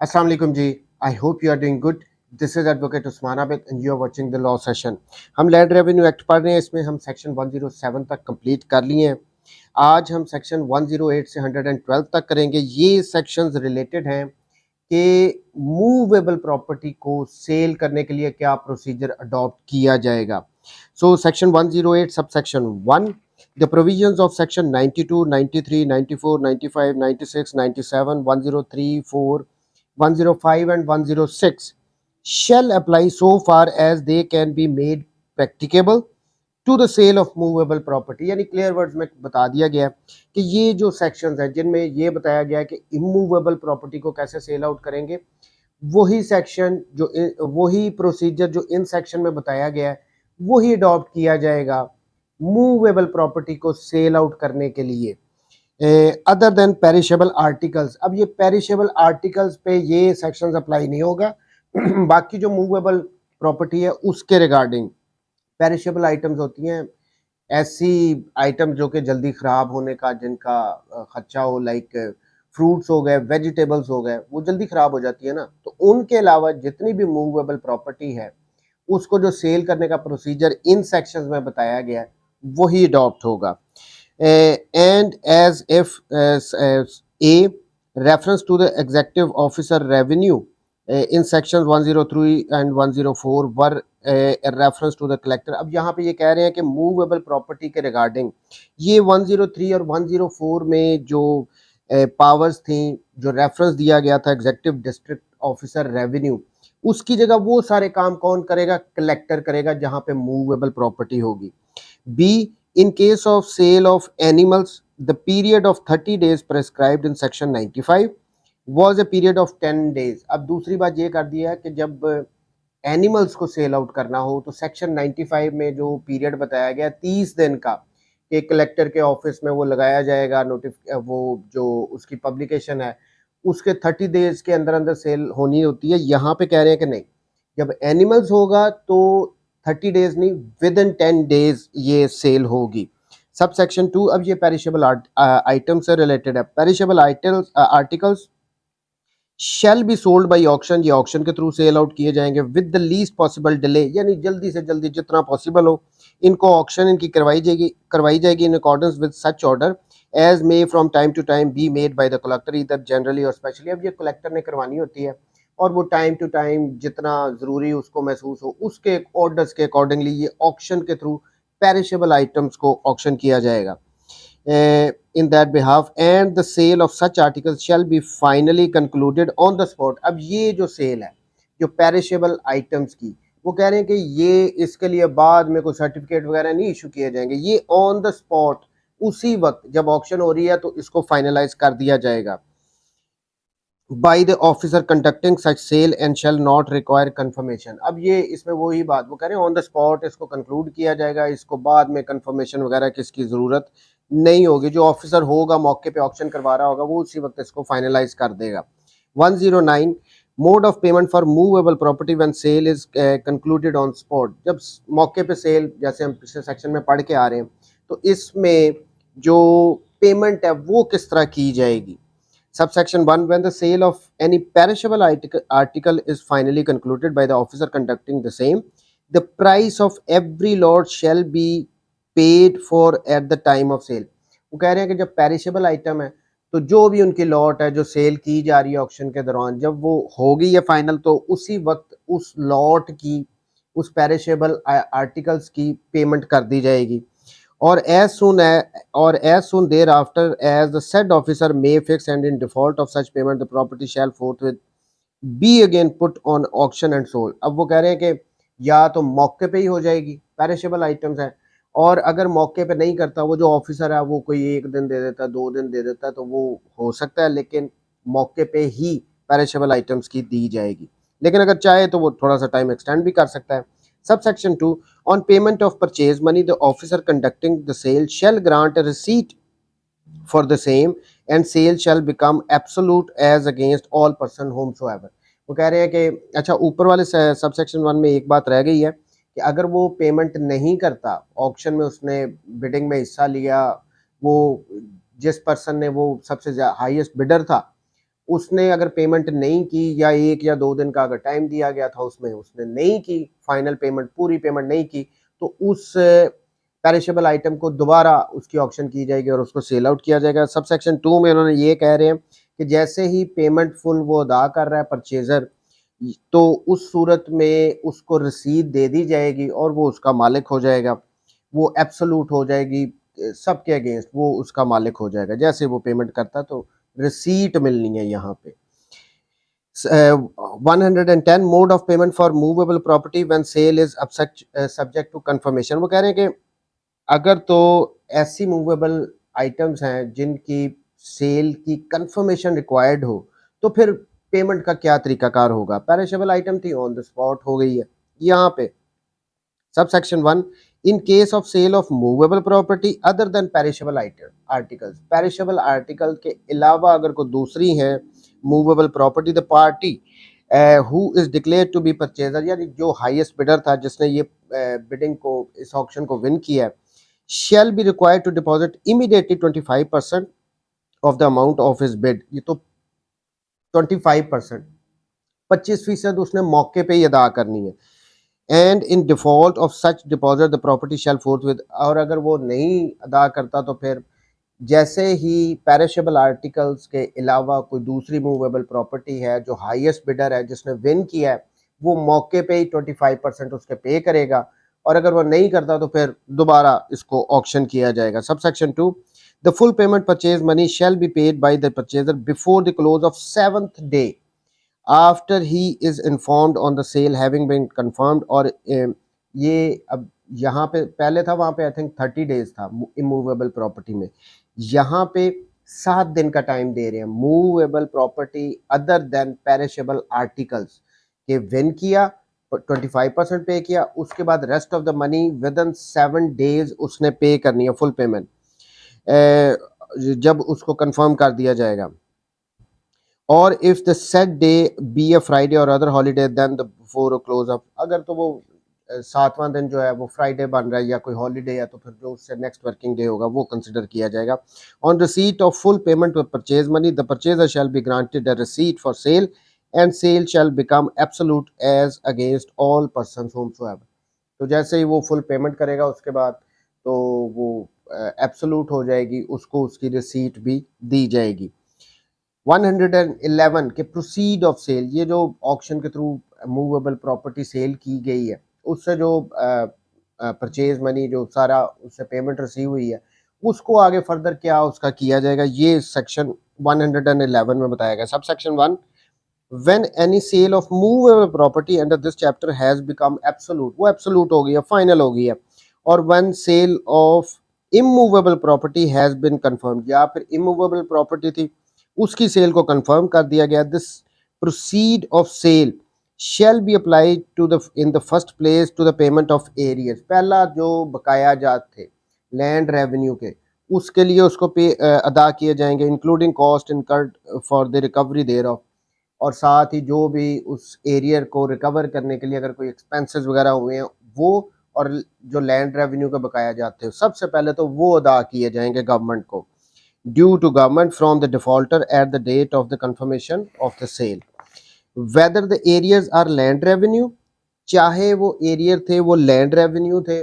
Assalamu alaikum जी. I hope you are doing good. This is Advocate Usman Abid and you are watching the law session. हम land revenue act पढ़ रहे हैं. इसमें हम section 107 तक कंप्लीट कर लिए हैं. आज हम सेक्शन 108 से 112 तक करेंगे. ये सेक्शंस रिलेटेड हैं कि मूवेबल प्रॉपर्टी को सेल करने के लिए क्या प्रोसीजर अडॉप्ट किया जाएगा. सो सेक्शन 108 सब section 1, the provisions of section 92, 93, 94, 95, 96, 97, 103, 4, 105 and 106 shall apply so far as they can be made practicable to the sale of movable property. यानी क्लियर वर्ड्स में बता दिया गया कि ये जो सेक्शंस हैं जिनमें ये बताया गया है कि इमूवेबल प्रॉपर्टी को कैसे सेल आउट करेंगे, वही सेक्शन जो वही प्रोसीजर जो इन सेक्शन में बताया गया है वही अडॉप्ट किया जाएगा मूवेबल प्रॉपर्टी को सेल आउट करने के लिए. Other than perishable articles. अब ये पेरिशेबल आर्टिकल्स पे ये सेक्शंस अप्लाई नहीं होगा. बाकी जो मूवेबल प्रॉपर्टी है उसके रिगार्डिंग. पेरिशेबल आइटम्स होती हैं ऐसी आइटम जो कि जल्दी ख़राब होने का जिनका खदशा हो, लाइक फ्रूट्स हो गए, वेजिटेबल्स हो गए, वो जल्दी ख़राब हो जाती है ना. तो उनके अलावा जितनी भी मूवेबल प्रॉपर्टी है उसको जो सेल करने का प्रोसीजर इन सेक्शंस में बताया गया है वही अडॉप्ट होगा. And as if a reference to the executive officer revenue in sections 103 and 104 were a reference to the collector. अब यहाँ पे ये कह रहे हैं कि मूवेबल प्रॉपर्टी के रिगार्डिंग ये 103 और 104 में जो पावर्स थी, जो रेफरेंस दिया गया था एग्जीक्यूटिव डिस्ट्रिक्ट ऑफिसर रेवेन्यू, उसकी जगह वो सारे काम कौन करेगा? कलेक्टर करेगा जहाँ पे मूवेबल प्रॉपर्टी होगी. B, in case of sale of animals, the period of 30 days prescribed in section 95 was a period of 10 days. अब दूसरी बात ये कर दिया है कि जब एनिमल्स को सेल आउट करना हो तो सेक्शन 95 में जो पीरियड बताया गया 30 दिन का, कि कलेक्टर के ऑफिस में वो लगाया जाएगा वो जो उसकी पब्लिकेशन है उसके 30 डेज के अंदर अंदर सेल होनी होती है. यहाँ पे कह रहे हैं कि नहीं, जब एनिमल्स होगा तो 30 डेज नहीं, विद इन 10 डेज ये सेल होगी. सब सेक्शन 2. अब ये पेरिशेबल आइटम से रिलेटेड है. Perishable articles shall be sold by auction. ये ऑक्शन के थ्रू सेल आउट किए जाएंगे with the least possible delay, यानी जल्दी से जल्दी जितना पॉसिबल हो इनको ऑक्शन इनकी करवाई जाएगी in accordance with such order as may from time to time be made by the collector इधर जनरली और स्पेशली. अब ये कलेक्टर ने करवानी होती है और वो टाइम टू टाइम जितना ज़रूरी उसको महसूस हो उसके ऑर्डर्स के अकॉर्डिंगली ये ऑक्शन के थ्रू पेरिशेबल आइटम्स को ऑक्शन किया जाएगा. In that behalf and the sale of such articles shall be finally concluded on the spot. अब ये जो सेल है जो पेरिशेबल आइटम्स की, वो कह रहे हैं कि ये इसके लिए बाद में कोई सर्टिफिकेट वगैरह नहीं इशू किए जाएंगे, ये ऑन द स्पॉट उसी वक्त जब ऑक्शन हो रही है तो इसको फाइनलाइज कर दिया जाएगा. by the officer conducting such sale and shall not require confirmation. अब ये इसमें वही बात वो कह रहे हैं ऑन द स्पॉट इसको कंक्लूड किया जाएगा, इसको बाद में कंफर्मेशन वगैरह किसकी ज़रूरत नहीं होगी. जो ऑफिसर होगा मौके पे ऑक्शन करवा रहा होगा वो उसी वक्त इसको फाइनलाइज कर देगा. 109 mode of payment for movable property when sale is concluded on spot. जब मौके पे सेल, जैसे हम पिछले सेक्शन में पढ़ के आ रहे हैं, तो इसमें जो पेमेंट है वो किस तरह की जाएगी. Subsection 1. When the sale of any perishable article is finally concluded by the officer conducting the same, the price of every lot shall be paid for at the time of sale. वो कह रहे हैं कि जब perishable item है तो जो भी उनकी लॉट है जो सेल की जा रही है ऑक्शन के दौरान, जब वो होगी या फाइनल, तो उसी वक्त उस लॉट की, उस पेरिशेबल आर्टिकल्स की पेमेंट कर दी जाएगी. or as soon thereafter as the said officer may fix, and in default of such payment the property shall forthwith be again put on auction and sold. अब वो कह रहे हैं कि या तो मौके पे ही हो जाएगी, पेरिशेबल आइटम्स है, और अगर मौके पे नहीं करता वो जो ऑफिसर है वो कोई 1 दिन दे देता है, 2 दिन दे देता है, तो वो हो सकता है, लेकिन मौके पे ही पेरिशेबल आइटम्स की दी जाएगी. लेकिन अगर चाहे तो वो थोड़ा सा टाइम एक्सटेंड भी कर सकता है. Subsection 2. On payment of purchase money, the officer conducting the sale shall grant a receipt for the same, and sale shall become absolute as against all person whomsoever. वो कह रहे हैं कि अच्छा, ऊपर वाले सबसेक्शन 1 में एक बात रह गई है कि अगर वो पेमेंट नहीं करता, ऑक्शन में उसने बिडिंग में हिस्सा लिया, वो जिस पर्सन ने वो सबसे हाईएस्ट बिडर था, उसने अगर पेमेंट नहीं की या 1 या 2 दिन का अगर टाइम दिया गया था उसमें उसने नहीं की, फाइनल पेमेंट पूरी पेमेंट नहीं की, तो उस पेरिशेबल आइटम को दोबारा उसकी ऑक्शन की जाएगी और उसको सेल आउट किया जाएगा। सब सेक्शन 2 में उन्होंने ये कह रहे हैं कि जैसे ही पेमेंट फुल वो अदा कर रहा है परचेजर, तो उस सूरत में उसको रसीद दे दी जाएगी और वो उसका मालिक हो जाएगा, वो एब्सोल्यूट हो जाएगी, सबके अगेंस्ट वो उसका मालिक हो जाएगा। जैसे वो पेमेंट करता तो रिसीट मिलनी है यहाँ पे। 110 mode of payment for movable property when sale is subject to confirmation. वो कह रहे हैं कि अगर तो ऐसी मूवेबल आइटम्स हैं जिनकी सेल की कंफर्मेशन रिक्वायर्ड हो, तो फिर पेमेंट का क्या तरीकाकार होगा। पेरिशेबल आइटम थी, ऑन द स्पॉट हो गई है यहाँ पे। Sub section 1, in case of sale of movable property other than perishable articles, perishable article के अलावा अगर कोई दूसरी है movable property, the party who is declared to be purchaser, यानी जो हाईएस्ट बिडर था जिसने ये बिडिंग को इस ऑक्शन को विन किया है, shall be required to deposit immediately 25% of the amount of his bid। ये तो 25%, 25% उसने मौके पे ही अदा करनी है। And in default of such deposit the property shall forthwith, और अगर वो नहीं अदा करता तो फिर जैसे ही पेरिशेबल आर्टिकल्स के अलावा कोई दूसरी मूवेबल प्रॉपर्टी है जो हाईएस्ट बिडर है जिसने विन किया है, वो मौके पे ही 25% उसके पे करेगा, और अगर वो नहीं करता तो फिर दोबारा इसको ऑक्शन किया जाएगा। Sub section 2, the full payment purchase money shall be paid by the purchaser before the close of 7th day after he is informed on the sale having been confirmed. और ये अब यहाँ पे पहले था, वहाँ पे आई थिंक 30 डेज था इमूवेबल प्रॉपर्टी में, यहाँ पे 7 दिन का टाइम दे रहे हैं movable property other than perishable articles के विन किया, 25% पे किया, उसके बाद rest of the money with in 7 days उसने पे करनी है फुल पेमेंट, जब उसको कंफर्म कर दिया जाएगा। और if the set day be a Friday or other holiday then the before close up, अगर तो वो 7वां दिन जो है वो फ्राइडे बन रहा है या कोई हॉलीडे है, तो फिर जो उससे नेक्स्ट वर्किंग डे होगा वो कंसिडर किया जाएगा। On receipt of full payment to purchase money the purchaser shall be granted a receipt for sale and sale shall become absolute as against all person whomsoever. तो जैसे ही वो full payment करेगा उसके बाद तो वो एब्सोल्यूट हो जाएगी, उसको उसकी रिसीट भी दी जाएगी। 111 के प्रोसीड ऑफ सेल, ये जो ऑक्शन के थ्रू मूवेबल प्रॉपर्टी सेल की गई है उससे जो परचेज मनी जो सारा उससे पेमेंट रिसीव हुई है, उसको आगे फर्दर क्या उसका किया जाएगा, ये सेक्शन 111 में बताया गया। Sub section 1, when any sale of movable property under this chapter has become absolute, वो एब्सोल्यूट हो गई है, फाइनल हो गई है। और when sale of immovable property has been confirmed, या फिर इमूवेबल प्रॉपर्टी थी उसकी सेल को कंफर्म कर दिया गया, this proceed of sale shall be apply to the in the first place to the payment of arrears. पहला जो बकाया जात थे लैंड रेवेन्यू के, उसके लिए उसको पे अदा किए जाएंगे, including cost incurred for the recovery thereof, और साथ ही जो भी उस एरियर को रिकवर करने के लिए अगर कोई एक्सपेंसेस वगैरह हुए हैं वो, और जो लैंड रेवेन्यू का बकाया जाते हैं सबसे पहले तो वो अदा किए जाएंगे गवर्नमेंट को, due to government from the defaulter at the date of the confirmation of the sale, whether the areas are land revenue, चाहे वो एरियर थे वो लैंड रेवेन्यू थे,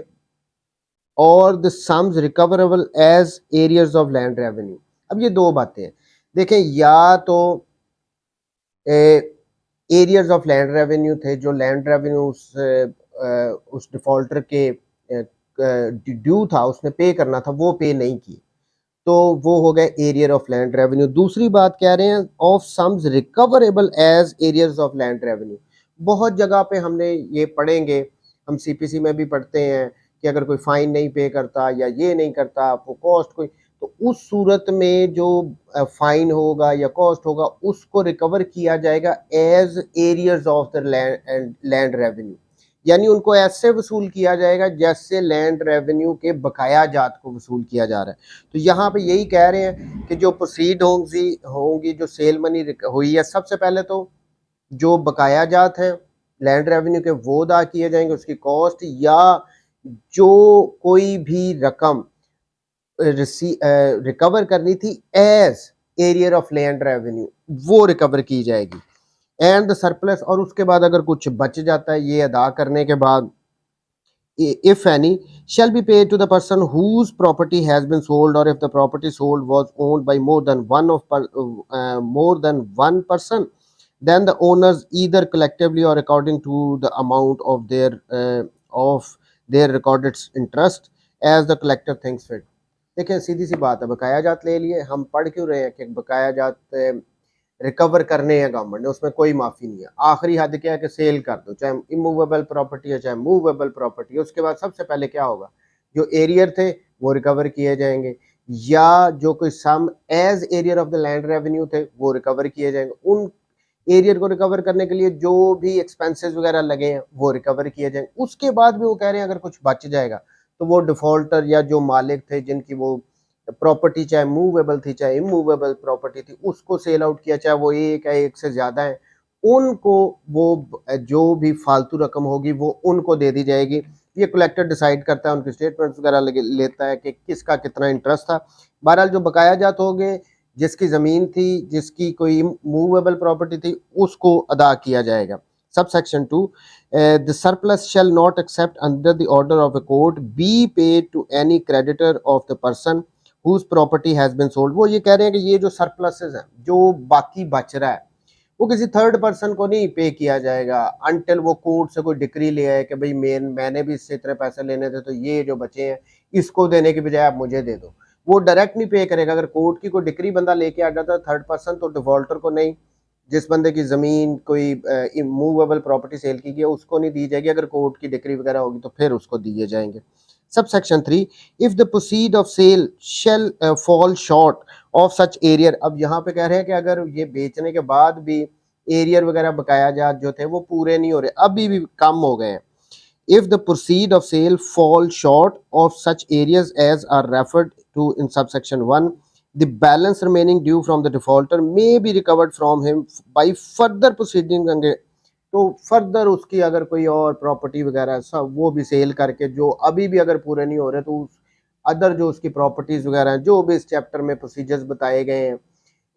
और the sums recoverable as arrears of land revenue. अब ये दो बातें हैं, देखें, या तो एरियर्स ऑफ लैंड रेवेन्यू थे जो लैंड रेवेन्यू उस डिफॉल्टर के ड्यू था, उसने पे करना था, वो पे नहीं की, तो वो हो गए एरियर ऑफ लैंड रेवेन्यू। दूसरी बात कह रहे हैं of sums recoverable as arrears of land revenue. बहुत जगह पे हमने ये पढ़ेंगे, हम सीपीसी में भी पढ़ते हैं कि अगर कोई फाइन नहीं पे करता या ये नहीं करता वो कॉस्ट कोई, तो उस सूरत में जो फाइन होगा या कॉस्ट होगा उसको रिकवर किया जाएगा as arrears of the land revenue, यानी उनको ऐसे वसूल किया जाएगा जैसे लैंड रेवेन्यू के बकाया जात को वसूल किया जा रहा है। तो यहाँ पे यही कह रहे हैं कि जो प्रोसीड होंगी जो सेल मनी हुई है, सबसे पहले तो जो बकाया जात हैं लैंड रेवेन्यू के वो अदा किए जाएंगे, उसकी कॉस्ट, या जो कोई भी रकम रिकवर करनी थी as arrear of land revenue वो रिकवर की जाएगी। एंड द सरप्लस, और उसके बाद अगर कुछ बच जाता है ये अदा करने के बाद, if any, shall be paid to the person whose property has been sold, or if the property sold was owned by more than one person, then the owners either collectively or according to the amount of their recorded interest as the collector thinks fit। देखिए सीधी सी बात है, बकाया जात ले लिए, हम पढ़ क्यों रहे हैं कि बकाया जात रिकवर करने हैं गवर्नमेंट ने, उसमें कोई माफ़ी नहीं है। आखिरी हद क्या है कि सेल कर दो, चाहे इमूवेबल प्रॉपर्टी है चाहे मूवेबल प्रॉपर्टी है। उसके बाद सबसे पहले क्या होगा, जो एरियर थे वो रिकवर किए जाएंगे, या जो कोई sum as arrear of the land revenue थे वो रिकवर किए जाएंगे। उन एरियर को रिकवर करने के लिए जो भी एक्सपेंसेस वगैरह लगे हैं वो रिकवर किए जाएंगे। उसके बाद भी वो कह रहे हैं अगर कुछ बच जाएगा तो वो डिफॉल्टर या जो मालिक थे जिनकी वो प्रॉपर्टी चाहे मूवेबल थी चाहे इमूवेबल प्रॉपर्टी थी, उसको सेल आउट किया, चाहे वो एक है एक से ज़्यादा है, उनको वो जो भी फालतू रकम होगी वो उनको दे दी जाएगी। ये कलेक्टर डिसाइड करता है, उनकी स्टेटमेंट्स वगैरह लेता है कि किसका कितना इंटरेस्ट था। बहरहाल जो बकाया जात हो गए, जिसकी ज़मीन थी, जिसकी कोई मूवेबल प्रॉपर्टी थी, उसको अदा किया जाएगा। Subsection 2, the surplus shall not accept under the order of a court be paid to any creditor of the person whose property has been sold। वो ये कह रहे हैं कि ये जो सरप्लसेस हैं, जो बाकी बच रहा है, वो किसी थर्ड पर्सन को नहीं पे किया जाएगा अनटिल वो कोर्ट से कोई डिक्री ले आए कि भाई मैंने भी इससे इतने पैसे लेने थे, तो ये जो बचे हैं इसको देने की बजाय आप मुझे दे दो। वो डायरेक्ट नहीं पे करेगा। अगर कोर्ट की कोई डिक्री बंदा लेके आ जाता है थर्ड पर्सन, तो डिफॉल्टर को नहीं, जिस बंदे की ज़मीन कोई मूवेबल प्रॉपर्टी सेल की गई उसको नहीं दी जाएगी। अगर कोर्ट की डिक्री वगैरह होगी तो फिर उसको दिए जाएंगे। Subsection 3, if the proceed of sale shall fall short of such arrear. अब यहाँ पे कह रहे हैं कि अगर ये बेचने के बाद भी एरियर वगैरह बकाया जात जो थे वो पूरे नहीं हो रहे, अभी भी कम हो गए हैं। If the proceed of sale fall short of such areas as are referred to in subsection 1, the balance remaining due from the defaulter may be recovered from him by further proceeding। तो further उसकी अगर कोई और property वगैरह सब वो भी cell करके, जो अभी भी अगर पूरे नहीं हो रहे, तो उस अदर जो उसकी प्रॉपर्टीज वगैरह हैं जो भी इस चैप्टर में प्रोसीजर्स बताए गए हैं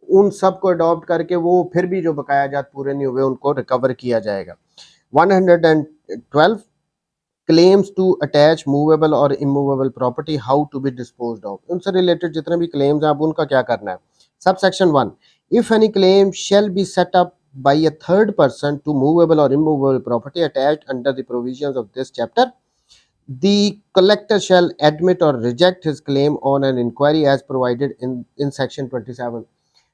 उन सब को अडॉप्ट करके वो फिर भी जो बकाया जात पूरे नहीं हुए उनको रिकवर किया जाएगा। 112, क्लेम्स टू अटैच मूवेबल और immovable property, how to be disposed of. उनसे रिलेटेड जितने भी क्लेम्स हैं अब उनका क्या करना है। Subsection 1, if any claim shall be set up by a third person to movable or immovable property attached under the provisions of this chapter, the collector shall admit or reject his claim on an inquiry as provided in section 27।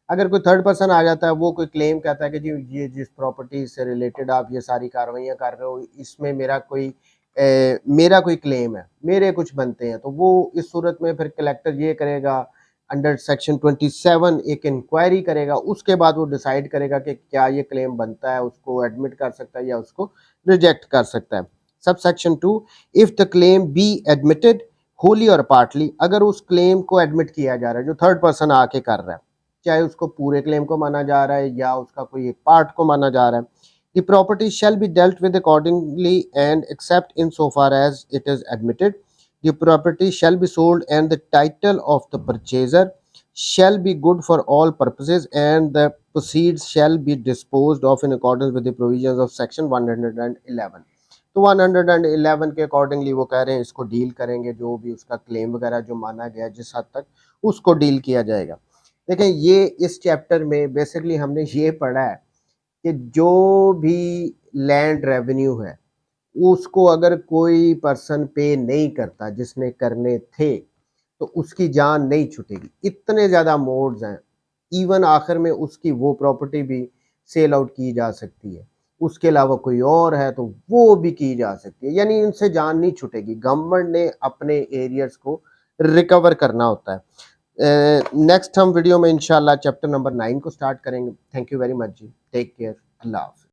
अगर कोई third person आ जाता है, वो कोई claim कहता है कि जी ये जिस प्रॉपर्टी से रिलेटेड आप ये सारी कार्रवाइयाँ कर रहे हो इसमें मेरा कोई क्लेम है, मेरे कुछ बनते हैं, तो वो इस सूरत में फिर कलेक्टर ये करेगा, अंडर सेक्शन 27 एक इंक्वायरी करेगा। उसके बाद वो डिसाइड करेगा कि क्या ये क्लेम बनता है, उसको एडमिट कर सकता है या उसको रिजेक्ट कर सकता है। Subsection 2, if the claim be admitted Holi और पार्टली, अगर उस क्लेम को एडमिट किया जा रहा है जो थर्ड पर्सन आके कर रहा है, चाहे उसको पूरे क्लेम को माना जा रहा है या उसका कोई एक पार्ट को माना जा रहा है, the property shall be dealt with accordingly and except in so far as it is admitted, the property shall be sold and the title of the purchaser shall be good for all purposes and the proceeds shall be disposed of in accordance with the provisions of section 111। तो 111 के accordingly वो कह रहे हैं इसको deal करेंगे, जो भी उसका क्लेम वगैरह जो माना गया जिस हद तक उसको डील किया जाएगा। देखें ये इस चैप्टर में बेसिकली हमने ये पढ़ा है कि जो भी लैंड रेवेन्यू है उसको अगर कोई पर्सन पे नहीं करता जिसने करने थे, तो उसकी जान नहीं छूटेगी। इतने ज़्यादा मोड्स हैं, इवन आखिर में उसकी वो प्रॉपर्टी भी सेल आउट की जा सकती है, उसके अलावा कोई और है तो वो भी की जा सकती है, यानी इनसे जान नहीं छूटेगी। गवर्नमेंट ने अपने एरियर्स को रिकवर करना होता है। नेक्स्ट हम वीडियो में इंशाल्लाह चैप्टर नंबर 9 को स्टार्ट करेंगे। थैंक यू वेरी मच जी, टेक केयर, अल्लाह हाफ़िज़।